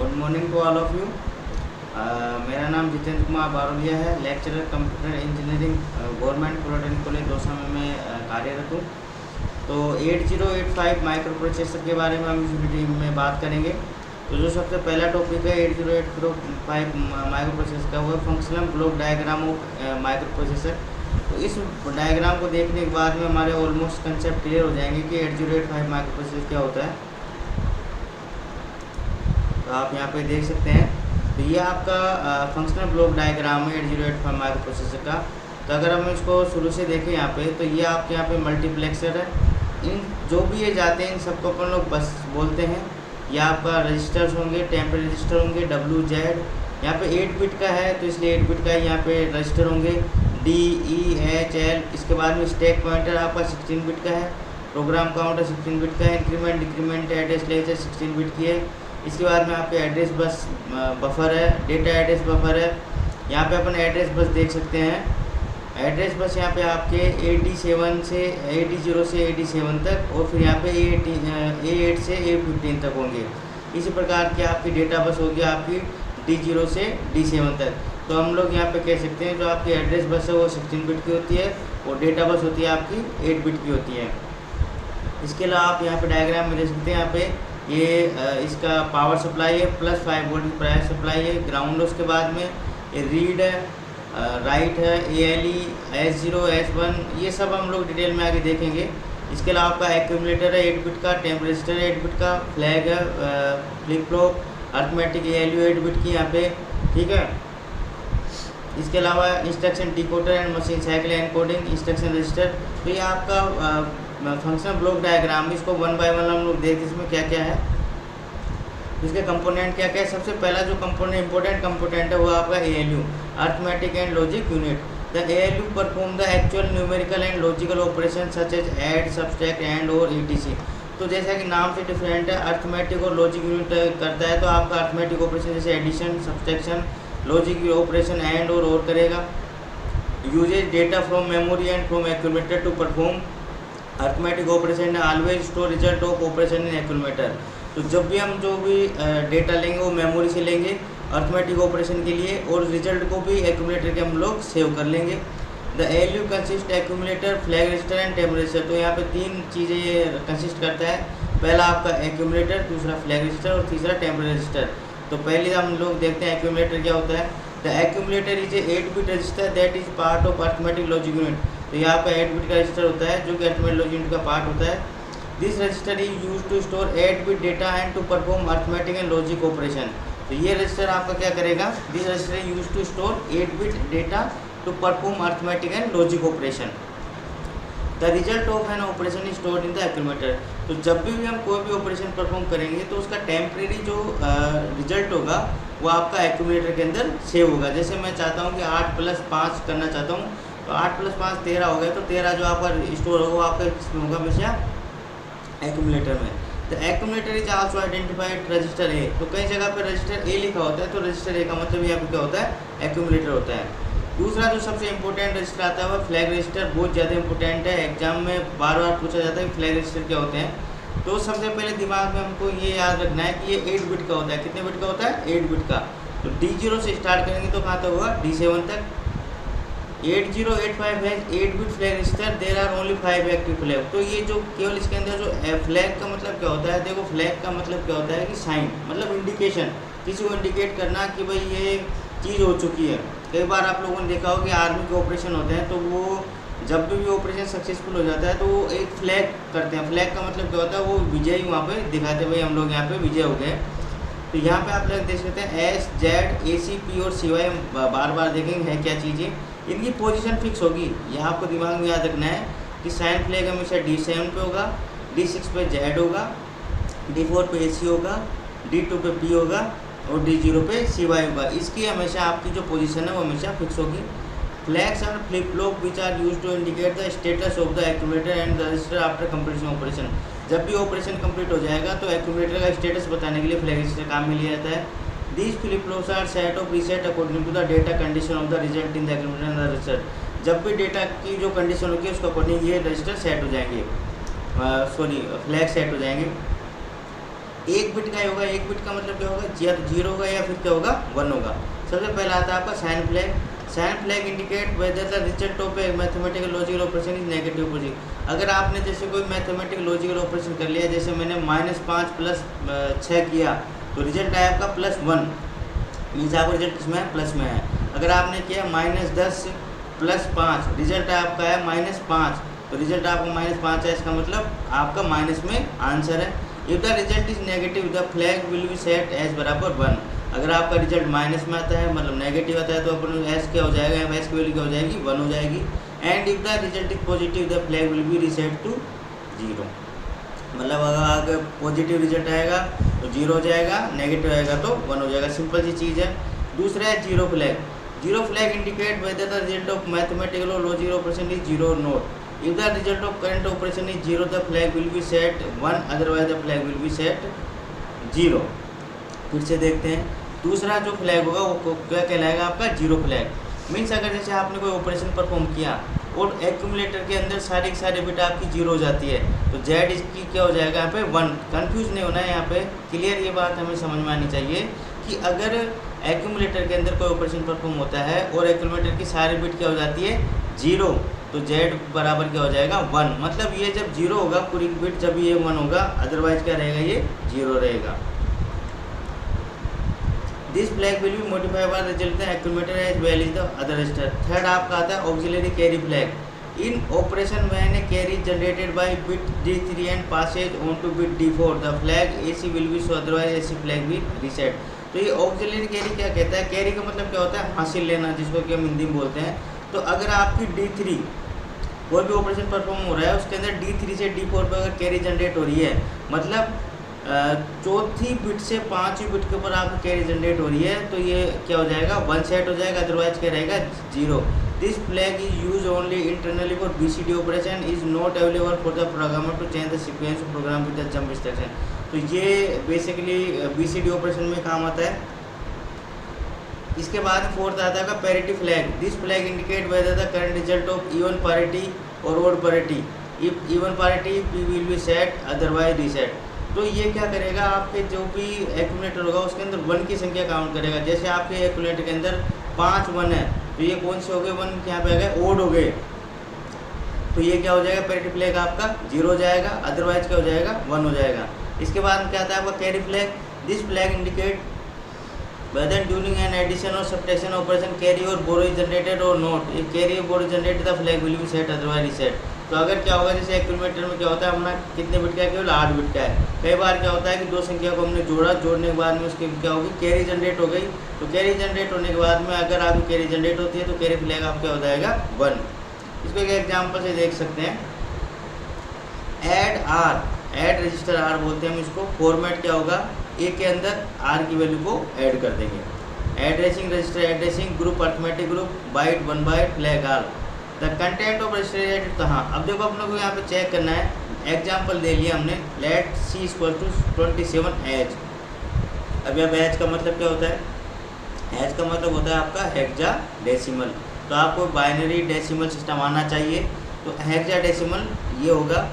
Good morning to all of you. मेरा नाम जितेंद्र कुमार बारोलिया है, lecturer computer engineering government polytechnic college Dausa में मैं कार्यरत हूँ। तो 8085 माइक्रो प्रोसेसर के बारे में हम इस वीडियो में बात करेंगे। तो जो सबसे पहला टॉपिक है 8085 माइक्रो प्रोसेसर का, वो functional block diagram of micro processor. तो इस डायग्राम को देखने के बाद में हमारे ऑलमोस्ट कंसेप्ट क्लियर हो जाएंगे कि 8085 माइक्रो प्रोसेसर क्या होता है। तो आप यहाँ पे देख सकते हैं, तो ये आपका फंक्शनल ब्लॉक डायग्राम है 8085 माइक्रो प्रोसेसर का। तो अगर हम इसको शुरू से देखें यहाँ पे, तो ये आपके यहाँ पे मल्टीप्लेक्सर है। इन जो भी ये जाते हैं इन सबको अपन लोग बस बोलते हैं। ये आपका रजिस्टर्स होंगे, टेम्परेरी रजिस्टर होंगे, WZ। यहाँ पे 8 बिट का है तो इसलिए 8 बिट का यहाँ पे रजिस्टर होंगे, DEHL। इसके बाद में स्टैक पॉइंटर आपका 16 बिट का है, प्रोग्राम काउंटर 16 बिट का है, increment decrement address latch 16 bit की है। इसके बाद में आपके एड्रेस बस बफर है, डेटा एड्रेस बफर है। यहाँ पे अपन एड्रेस बस देख सकते हैं। एड्रेस बस यहाँ पे आपके 80 से 87 तक, और फिर यहाँ पे A8 से A15 तक होंगे। इसी प्रकार की आपकी डेटा बस होगी आपकी D0 से D7 तक। तो हम लोग यहाँ पे कह सकते हैं जो आपकी एड्रेस बस है वो 16 बिट की होती है, और डेटा बस होती है आपकी 8 बिट की होती है। इसके अलावा आप यहाँ पे डायग्राम में देख सकते हैं, यहाँ पे ये इसका पावर सप्लाई है, +5 वोल्ट की पावर सप्लाई है, ग्राउंड। उसके बाद में ये रीड है, राइट है, ALE, S0, S1, ये सब हम लोग डिटेल में आगे देखेंगे। इसके अलावा आपका एक्यूमुलेटर है 8 बिट का, टेम्प रजिस्टर है 8 बिट का, फ्लैग है, flip flop, arithmetic ALU 8 bit की यहाँ पे, ठीक है। इसके अलावा instruction decoder and machine cycle encoding, instruction register. तो ये आपका फंक्शनल ब्लॉक डायग्राम, इसको 1 बाय 1 हम लोग देखते हैं इसमें क्या क्या है, इसके कंपोनेंट क्या क्या है। सबसे पहला जो कंपोनेंट इंपॉर्टेंट कंपोनेंट है वो आपका ALU, arithmetic and logic unit. The ALU perform the actual numerical and logical operation such as add, subtract and और ETC। तो जैसा कि नाम से डिफरेंट है, अर्थमेटिक और लॉजिक यूनिट करता है। तो आपका अर्थमेटिक ऑपरेशन जैसे addition, subtraction, logic operation and और करेगा। Uses data from memory and from accumulator to perform arithmetic operation, always store result of operation in accumulator. तो जब भी हम जो भी डेटा लेंगे वो मेमोरी से लेंगे अर्थमेटिक ऑपरेशन के लिए, और रिजल्ट को भी एक्यूमुलेटर के हम लोग सेव कर लेंगे। The ALU consist accumulator, flag register and temp register. तो यहाँ पे 3 चीज़ें ये कंसिस्ट करता है। पहला आपका एक्यूमुलेटर, दूसरा फ्लैग रजिस्टर और तीसरा टेम्प रजिस्टर। तो पहले हम लोग देखते हैं एक्यूमुलेटर क्या होता है। The accumulator is a 8 bit register that is part of arithmetic logic unit. तो यहाँ पे 8 बिट का रजिस्टर होता है जो कि अर्थमेटिक लॉजिक यूनिट का पार्ट होता है। This register is use to store 8 bit data and to perform arithmetic and logic operation. तो ये रजिस्टर आपका क्या करेगा, this register is use to store 8 bit data to perform arithmetic and logic operation. The result of an operation is stored in the accumulator. तो जब भी हम कोई भी ऑपरेशन परफॉर्म करेंगे तो उसका टेम्परेरी जो रिजल्ट होगा वो आपका एक्यूमुलेटर के अंदर सेव होगा। जैसे मैं चाहता हूँ कि 8 + 5 करना चाहता हूँ, तो 8 + 5 13 हो गया। तो 13 जो आपका स्टोर होगा वो आपका किसमें होगा, हमेशा एक्यूमुलेटर में। The accumulator is also identified register A। तो कई जगह पर रजिस्टर A लिखा होता है, तो रजिस्टर A का मतलब यहाँ पे क्या होता है, एक्यूमुलेटर होता है। दूसरा जो सबसे इंपॉर्टेंट रजिस्टर आता है वो फ्लैग रजिस्टर। बहुत ज़्यादा इंपॉर्टेंट है, एग्जाम में बार बार पूछा जाता है कि फ्लैग रजिस्टर क्या होते हैं। तो सबसे पहले दिमाग में हमको ये याद रखना है कि ये 8 बिट का होता है। कितने बिट का होता है, 8 बिट का। तो D0 से स्टार्ट करेंगे तो कहाँ तक होगा, D7 तक। 8085 है 8 bit flag register, there are only 5 active flag. तो ये जो केवल इसके अंदर जो फ्लैग का मतलब क्या होता है, देखो फ्लैग का मतलब क्या होता है कि साइन, मतलब इंडिकेशन, किसी को इंडिकेट करना कि भाई ये चीज़ हो चुकी है। कई बार आप लोगों ने देखा हो कि आर्मी के ऑपरेशन होते हैं, तो वो जब भी ऑपरेशन सक्सेसफुल हो जाता है तो वो एक फ्लैग करते हैं। फ्लैग का मतलब क्या होता है, वो विजयी वहाँ पे दिखाते भाई हम लोग यहाँ पे विजय हो गए। तो यहाँ पे आप लोग देख सकते हैं S, Z, AC, P और CY बार बार देखेंगे है क्या चीज़ें। इनकी पोजीशन फिक्स होगी, यह आपको दिमाग में याद रखना है कि साइन फ्लैग हमेशा D7 पे होगा, D6 पे Z होगा, D4 पे AC होगा, D2 पे P होगा और D0 पे CY होगा। इसकी हमेशा आपकी जो पोजीशन है वो हमेशा फिक्स होगी। Flags are flip flop which are use to indicate the status of the accumulator and the register after completion operation. जब भी ऑपरेशन कंप्लीट हो जाएगा तो एक्यूमुलेटर का स्टेटस बताने के लिए फ्लैग रजिस्टर काम में लिया जाता है। These flip flops are set of reset according to the data condition of the result in the accumulator and the register। जब भी डेटा की जो कंडीशन होगी उसके अकॉर्डिंग ये रजिस्टर सेट हो जाएंगे, फ्लैग सेट हो जाएंगे। एक बिट का ही होगा। एक बिट का मतलब क्या होगा, या तो 0 होगा या फिर क्या होगा 1 होगा। सबसे पहला आता है आपका sign flag. Sign flag indicate whether the result of a mathematical logical operation is negative positive. अगर आपने जैसे कोई मैथमेटिकल लॉजिकल ऑपरेशन कर लिया, जैसे मैंने -5 + 6 किया तो रिजल्ट आया आपका +1, मीन्स आपका रिजल्ट किसमें है, प्लस में है। अगर आपने किया -10 + 5, रिजल्ट आपका है -5, तो रिजल्ट आपका -5 है, इसका मतलब आपका माइनस में आंसर है। If the result is negative the flag will be set as बराबर 1। अगर आपका रिजल्ट माइनस में आता है, मतलब नेगेटिव आता है, तो अपन एस क्या हो जाएगा, एस की वैल्यू क्या हो जाएगी, 1 हो जाएगी। And if the result is positive the flag will be reset to 0। मतलब अगर पॉजिटिव रिजल्ट आएगा तो 0 हो जाएगा, नेगेटिव आएगा तो 1 हो जाएगा। सिंपल सी चीज़ है। दूसरा है zero flag. Zero flag indicate whether the result of mathematical और logical operation is 0 or not। If the result of current operation is 0, the flag will be set 1, otherwise the flag will be set 0। फिर से देखते हैं, दूसरा जो flag होगा वो क्या कहलाएगा, आपका जीरो फ्लैग। मीन्स अगर जैसे आपने कोई ऑपरेशन परफॉर्म किया और एक्यूमुलेटर के अंदर सारे के सारे बिट आपकी 0 हो जाती है, तो जेड इसकी क्या हो जाएगा, यहाँ पे 1। कंफ्यूज नहीं होना है यहाँ पे, क्लियर ये बात हमें समझ में आनी चाहिए कि अगर एक्यूमुलेटर के अंदर कोई ऑपरेशन परफॉर्म होता है और एक्यूमुलेटर की सारी बिट क्या हो जाती है 0, तो z बराबर क्या हो जाएगा 1। मतलब ये जब 0 होगा पूरी बिट, जब ये 1 होगा, अदरवाइज क्या रहेगा, ये 0 रहेगा। This flag will be modified by result accumulator as well is the other register. Third आपका आता है auxiliary carry flag. In operation when a carry generated by bit D3 and passes on to bit D4 the flag AC will be show, otherwise AC flag will reset. तो ये auxiliary carry क्या कहता है, carry का मतलब क्या होता है, हासिल लेना, जिसको कि हम हिंदी में बोलते हैं। तो अगर आपकी D3 कोई भी ऑपरेशन परफॉर्म हो रहा है, उसके अंदर D3 से D4 पर अगर कैरी जनरेट हो रही है, मतलब चौथी बिट से 5वीं बिट के ऊपर आपकी कैरी जनरेट हो रही है, तो ये क्या हो जाएगा 1 सेट हो जाएगा, अदरवाइज क्या रहेगा 0। This flag is use only internally for BCD operation, is not available for the programmer to change the sequence of program with the jump instruction. तो ये बेसिकली BCD ऑपरेशन में काम आता है। इसके बाद फोर्थ आता है parity flag. This flag indicate whether the current result of even parity और odd parity. If even parity P will be set, otherwise reset. तो ये क्या करेगा, आपके जो भी एक्यूमुलेटर होगा उसके अंदर 1 की संख्या काउंट करेगा। जैसे आपके एक्यूमुलेटर के अंदर 5 1 है, तो ये कौन से हो गए, 1 यहाँ पे आ गए, ओड हो गए, तो ये क्या हो जाएगा, पैरिटी फ्लैग आपका 0 हो जाएगा, अदरवाइज क्या हो जाएगा 1 हो जाएगा। इसके बाद क्या आता है आपका carry flag. This flag indicate whether during an addition और सब्ट्रैक्शन ऑपरेशन कैरी और बोरो इज जनरेटेड और नॉट। कैरी और borrow generated the flag will be set, otherwise reset. तो अगर क्या होगा, जैसे एक्यूमुलेटर में क्या होता है, हमारा कितने बिट का है, केवल 8 बिट का है। कई बार क्या होता है कि 2 संख्या को हमने जोड़ा, जोड़ने के बाद में उसकी क्या होगी, कैरी जनरेट हो गई। तो कैरी जनरेट होने के बाद में अगर आपकी कैरी जनरेट होती है तो कैरी फ्लैग आपका हो जाएगा 1। इसको एक एग्जाम्पल से देख सकते हैं। ऐड रजिस्टर R बोलते हैं हम इसको। फॉर्मेट क्या होगा, A के अंदर R की वैल्यू को ऐड कर देंगे। Addressing register addressing group arithmetic group byte 1 byte flag all. The content of register edit कहाँ, अब देखो अपने को यहाँ पे चेक करना है। एग्जाम्पल दे लिया हमने, लेट C = 27 एज। अब यहाँ एज का मतलब क्या होता है, एज का मतलब होता है आपका हेक्साडेसिमल। तो आपको बाइनरी डेसिमल सिस्टम आना चाहिए। तो हेक्साडेसिमल ये होगा,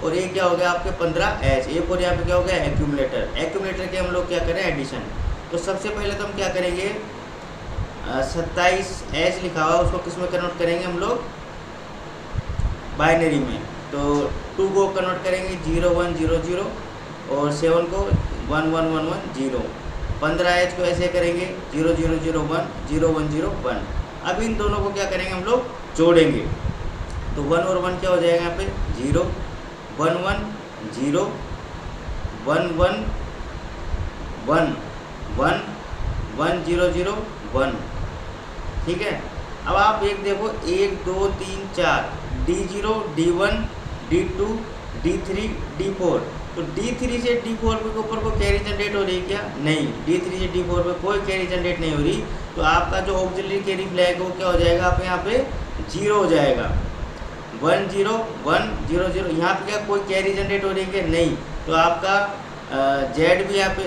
और ये क्या हो गया आपके 15 एच। एक और यहाँ पे क्या हो गया एक्यूमुलेटर। एक्यूमुलेटर के हम लोग क्या करें, एडिशन। तो सबसे पहले तो हम क्या करेंगे, 27 एच लिखा हुआ उसको किस में कन्वर्ट करेंगे हम लोग, बाइनरी में। तो 2 को कन्वर्ट करेंगे 0 1 0 0 और 7 को 1 1 1 1 0। 15 एच को ऐसे करेंगे 0 0 0 1 0 1 0 1। अब इन दोनों को क्या करेंगे हम लोग, जोड़ेंगे। तो 1 और 1 क्या हो जाएगा यहाँ पे 0 1 1 0 1 1 1 1 1 0 0 1। ठीक है। अब आप एक देखो 1 2 3 4 D0 D1 D2 D3 D4। तो D3 से D4 के ऊपर कोई कैरी जनरेट हो रही है क्या, नहीं। D3 से D4 पे कोई कैरी जनरेट नहीं हो रही। तो आपका जो ऑक्सिलरी कैरी फ्लैग वो क्या हो जाएगा, आप यहाँ पे 0 हो जाएगा। 1 0 1 0 0। यहाँ पे क्या कोई कैरी जनरेट हो रही है, नहीं। तो आपका जेड भी यहाँ पे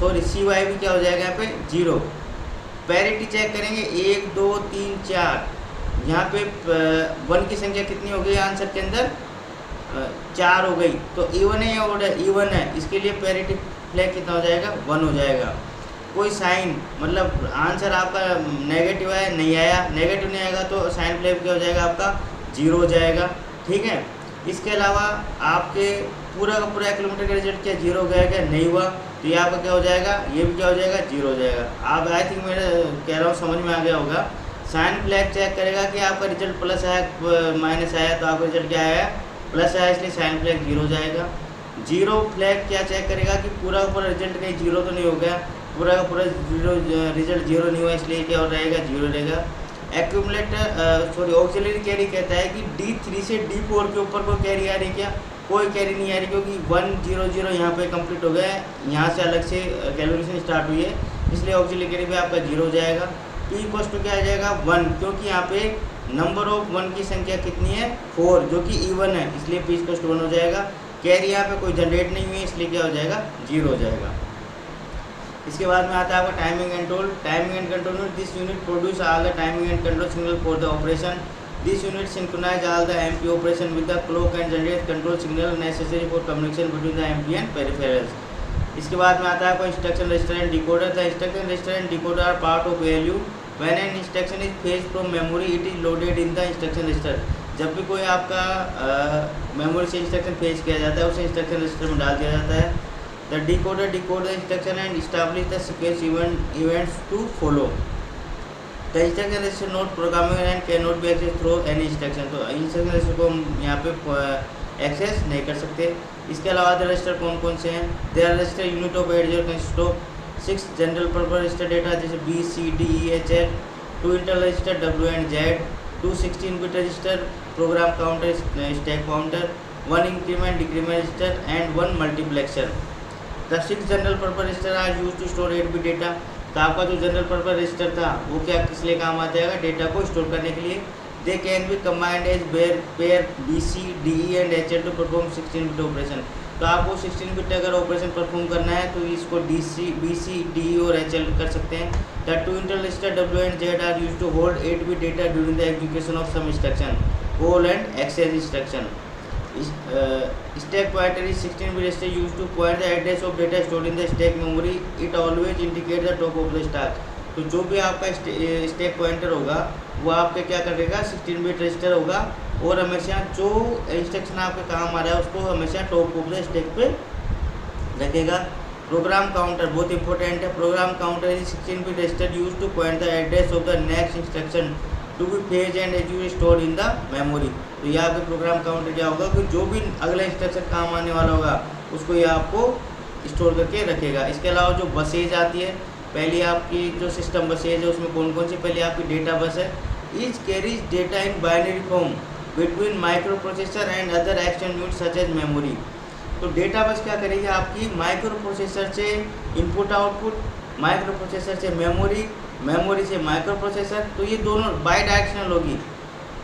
सॉरी CY भी क्या हो जाएगा यहाँ पे 0। पैरिटी चेक करेंगे 1 2 3 4। यहाँ पे 1 की संख्या कितनी हो गई आंसर के अंदर, 4 हो गई तो इवन है या ओड है? इवन है, इसके लिए पैरिटी फ्लैग कितना हो जाएगा? 1 हो जाएगा। कोई साइन मतलब आंसर आपका नेगेटिव है, नहीं आया, नेगेटिव नहीं आएगा तो साइन फ्लैग क्या हो जाएगा? आपका 0 हो जाएगा। ठीक है, इसके अलावा आपके पूरा का पूरा किलोमीटर का रिजल्ट क्या 0 गया क्या? नहीं हुआ, तो ये आपका क्या हो जाएगा? ये भी क्या हो जाएगा? 0 हो जाएगा। आप आई थिंक मैं कह रहा हूँ समझ में आ गया होगा। साइन फ्लैग चेक करेगा कि आपका रिजल्ट प्लस आया माइनस आया, तो आपका रिजल्ट क्या आया? प्लस आया, इसलिए साइन फ्लैग 0 हो जाएगा। 0 फ्लैग क्या चेक करेगा कि पूरा का पूरा रिजल्ट कहीं 0 तो नहीं हो गया, पूरा का पूरा रिजल्ट 0 नहीं हुआ, इसलिए क्या हो रहेगा? 0 रहेगा। एक्यूमुलेटर ऑक्सिलरी कैरी कहता है कि D3 से D4 के ऊपर कोई कैरी आ रही है क्या? कोई कैरी नहीं आ रही, क्योंकि 1 0 0 यहाँ पे कंप्लीट हो गया है, यहाँ से अलग से कैलकुलेशन स्टार्ट हुई है, इसलिए ऑक्सिलरी कैरी पे आपका 0 हो जाएगा। P इक्वल्स टू क्या आ जाएगा? 1, क्योंकि यहाँ पे नंबर ऑफ 1 की संख्या कितनी है? 4, जो कि इवन है, इसलिए P इक्वल्स टू 1 हो जाएगा। कैरी यहाँ पे कोई जनरेट नहीं हुई है, इसलिए क्या हो जाएगा? 0 हो जाएगा। इसके बाद में आता है आपका timing and control. Timing and control में this unit produce all the timing and control signal for the operation. This unit synchronise all the MP operation with the clock and generate control signal necessary for communication between the MP and peripherals. इसके बाद में आता है आपको instruction register and decoder. The instruction register and decoder are part of ALU। When an instruction is fetched from memory it is loaded in the instruction register. जब भी कोई आपका मेमोरी से इंस्ट्रक्शन फेच किया जाता है, उसे इंस्ट्रक्शन रजिस्टर में डाल दिया जाता है। The decoder decode the instruction and establish the sequence events to follow. The instruction register not programmable and cannot be accessed through any instruction. तो इंस्ट्रक्शन रजिस्टर को हम यहाँ पे एक्सेस नहीं कर सकते। इसके अलावा अदर रजिस्टर कौन कौन से हैं? There are register unit of 80 consist of 6 general purpose register data जैसे B, C, D, E, H, L, 2 internal register W and Z, 2 16-bit register program counter stack pointer, 1 increment decrement register and 1 multiplexer. The 6 general purpose register are use to store 8-bit data. तो आपका जो general purpose register था वो क्या किस लिए काम आ जाएगा? डेटा को स्टोर करने के लिए। They can be combined as pair BC, DE and HL to perform 16-bit operation. तो आपको 16-bit अगर ऑपरेशन परफॉर्म करना है तो इसको BC, DE और HL कर सकते हैं। The 2 internal register W and Z are use to hold 8-bit data during the execution of some instruction, call and exchange instruction. Stack pointer is 16-bit register used to point the address of data stored in the stack memory. It always indicates the top of the stack. तो जो भी आपका stack pointer होगा वो आपके क्या करेगा? 16-bit register होगा और हमेशा जो इंस्ट्रक्शन आपके काम आ रहा है उसको हमेशा टॉप ऑफ द स्टैक पे रखेगा। प्रोग्राम काउंटर बहुत इंपॉर्टेंट है। Program counter is 16-bit register use to point the address of the next instruction to be fetch and execute store in the memory. तो ये आपके प्रोग्राम काउंटर क्या होगा कि जो भी अगला इंस्ट्रक्शन काम आने वाला होगा उसको ये आपको स्टोर करके रखेगा। इसके अलावा जो बसेज आती है, पहली आपकी जो सिस्टम बसेज है उसमें कौन कौन सी? पहले आपकी डेटा बस है। Each carries data in binary form between microprocessor and other external unit such as memory. तो डेटा बस क्या करेगी? आपकी माइक्रो प्रोसेसर से इनपुट आउटपुट, माइक्रो प्रोसेसर से मेमोरी, मेमोरी से माइक्रो प्रोसेसर, तो ये दोनों बाई डायरेक्शनल होगी।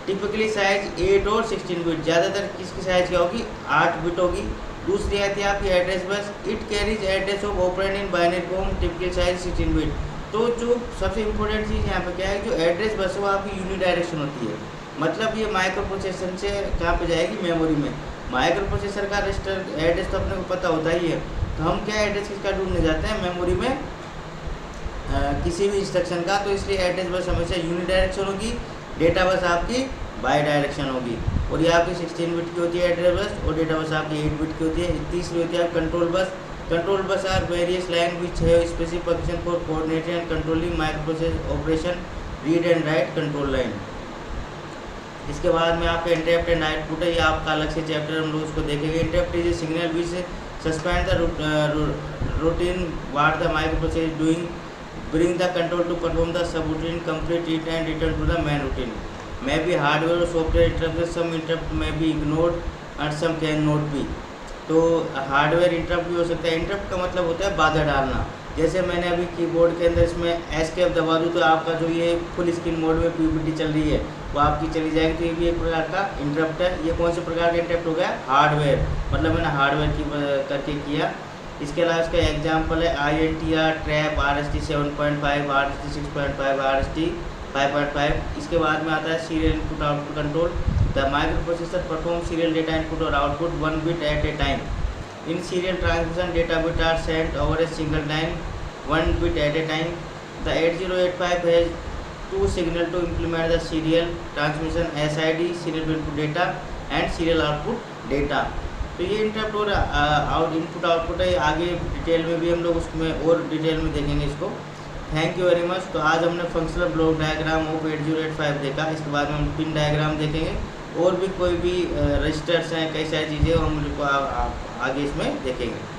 टिपिकली साइज 8 और 16-bit, ज़्यादातर किसकी साइज क्या होगी? 8-bit होगी। दूसरी आती है आपकी address bus. It carries address of operand in binary form, typical size 16-bit। तो जो सबसे इंपॉर्टेंट चीज़ यहाँ पे क्या है, जो एड्रेस बस है वो आपकी यूनिडायरेक्शन होती है। मतलब ये माइक्रो प्रोसेसर से कहाँ पे जाएगी? मेमोरी में। माइक्रो प्रोसेसर का रजिस्टर एड्रेस तो अपने को पता होता ही है, तो हम क्या एड्रेस किसका ढूंढने जाते हैं? मेमोरी में किसी भी इंस्ट्रक्शन का। तो इसलिए एड्रेस बस हमेशा यूनिडायरेक्शन होगी, डेटा बस आपकी बाई डायरेक्शन होगी। और ये आपकी 16-bit की होती है एड्रेस बस, और डेटा बस आपकी 8-bit की होती है। तीसरी होती है control bus. Control bus are various line which है specific function for coordinating and controlling micro processor operation, read and right control line. इसके बाद में आपका इंटरप्ट एंड आउटपुट है, ये आपका अलग से चैप्टर हम लोग उसको देखेंगे। Interrupt is a signal which suspend the routine what the micro processor is doing, bring the control to perform the subroutine, complete it and return to the main routine. May be hardware or software interrupts, some interrupt may be ignored and some can not be. तो hardware interrupt भी हो सकता है। Interrupt का मतलब होता है बाधा डालना। जैसे मैंने अभी कीबोर्ड के अंदर इसमें एस्केप दबा दूँ तो आपका जो ये फुल स्क्रीन मोड में पीपीटी चल रही है वो आपकी चली जाएगी, तो ये भी एक प्रकार का इंटरप्ट है। ये कौन से प्रकार का इंटरप्ट हो गया? हार्डवेयर, मतलब मैंने हार्डवेयर की करके किया। इसके अलावा इसका एग्जाम्पल है INTR, trap, RST 7.5, RST 6.5, RST 5.5। इसके बाद में आता है serial input output control. The micro processor perform serial data input और output 1 bit at a time. In serial transmission, data bits are sent over a single line, 1 bit at a time. The 8085 has two signals to implement the serial transmission: SID serial input data and serial output data. तो ये interrupt और input output है, आगे detail में भी हम लोग उसमें और डिटेल में देखेंगे इसको। Thank you very much. तो आज हमने फंक्शनल ब्लॉक डायग्राम ऑफ 8085 देखा, इसके बाद में हम पिन डायग्राम देखेंगे और भी कोई भी रजिस्टर्स हैं, कई सारी चीज़ें हम आगे इसमें देखेंगे।